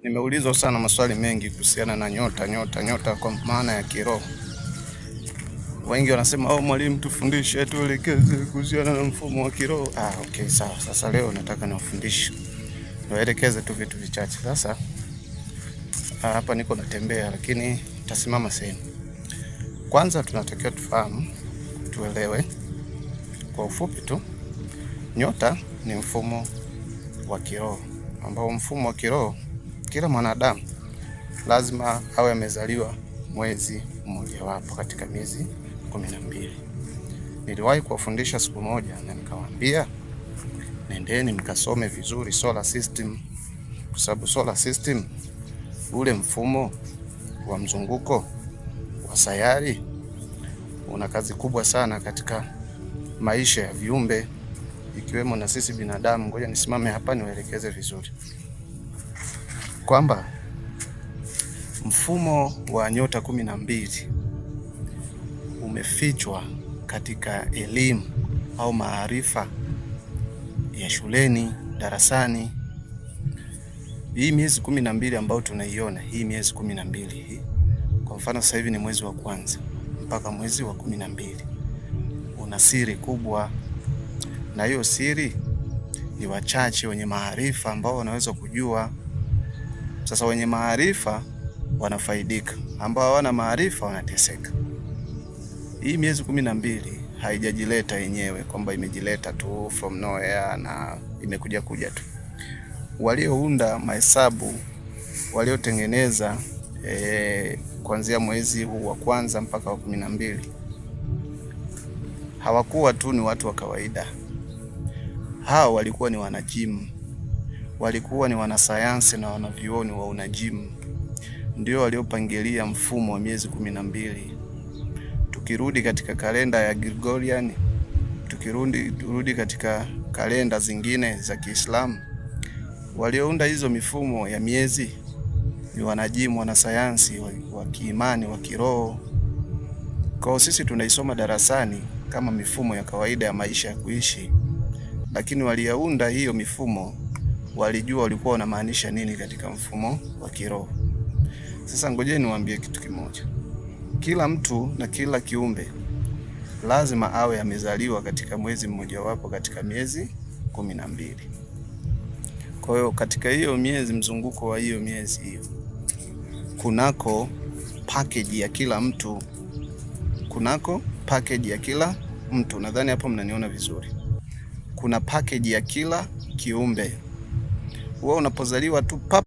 Nimeulizwa sana maswali mengi kuhusiana na nyota kwa maana ya kiroho. Wengi wanasema mwalimu, tufundishe, tuelekeze kuhusiana na mfumo wa kiroho. Okay, sawa. Sasa leo nataka niwafundishe, niwaelekeze tu vitu vichache. Sasa hapa niko natembea, lakini nitasimama sehemu. Kwanza tunatakiwa tufahamu, tuelewe kwa ufupi tu, nyota ni mfumo wa kiroho, ambao mfumo wa kiroho kila mwanadamu lazima awe amezaliwa mwezi mmoja wapo katika miezi 12. Niliwahi kuwafundisha siku moja na nikawaambia nendeni mkasome vizuri solar system, kwa sababu solar system, ule mfumo wa mzunguko wa sayari, una kazi kubwa sana katika maisha ya viumbe ikiwemo na sisi binadamu. Ngoja nisimame hapa niwaelekeze vizuri kwamba mfumo wa nyota 12 umefichwa katika elimu au maarifa ya shuleni, darasani. Hii miezi 12 ambayo tunaiona, hii miezi 12 hii, kwa mfano sasa hivi ni mwezi wa kwanza mpaka mwezi wa 12, una siri kubwa, na hiyo siri ni wachache wenye maarifa ambao wanaweza kujua. Sasa wenye maarifa wanafaidika, ambao hawana maarifa wanateseka. Hii miezi 12 haijajileta yenyewe kwamba imejileta tu from nowhere na imekuja tu. Waliounda mahesabu, waliotengeneza kuanzia mwezi huu wa kwanza mpaka wa 12 hawakuwa tu ni watu wa kawaida. Hao walikuwa ni wanajimu, walikuwa ni wanasayansi na wanavyuoni wa unajimu, ndio waliopangilia mfumo wa miezi 12. Tukirudi katika kalenda ya Gregorian, tukirudi katika kalenda zingine za Kiislamu, waliounda hizo mifumo ya miezi ni wanajimu, wanasayansi wa kiimani, wa kiroho. Kwa sisi tunaisoma darasani kama mifumo ya kawaida ya maisha ya kuishi, lakini waliyaunda hiyo mifumo walijua walikuwa wanamaanisha nini katika mfumo wa kiroho. Sasa ngojeni niwaambie kitu kimoja. Kila mtu na kila kiumbe lazima awe amezaliwa katika mwezi mmoja wapo katika miezi 12. Kwa hiyo katika hiyo miezi, mzunguko wa hiyo miezi hiyo, kunako package ya kila mtu, Nadhani hapo mnaniona vizuri. Kuna package ya kila kiumbe. Wewe unapozaliwa tu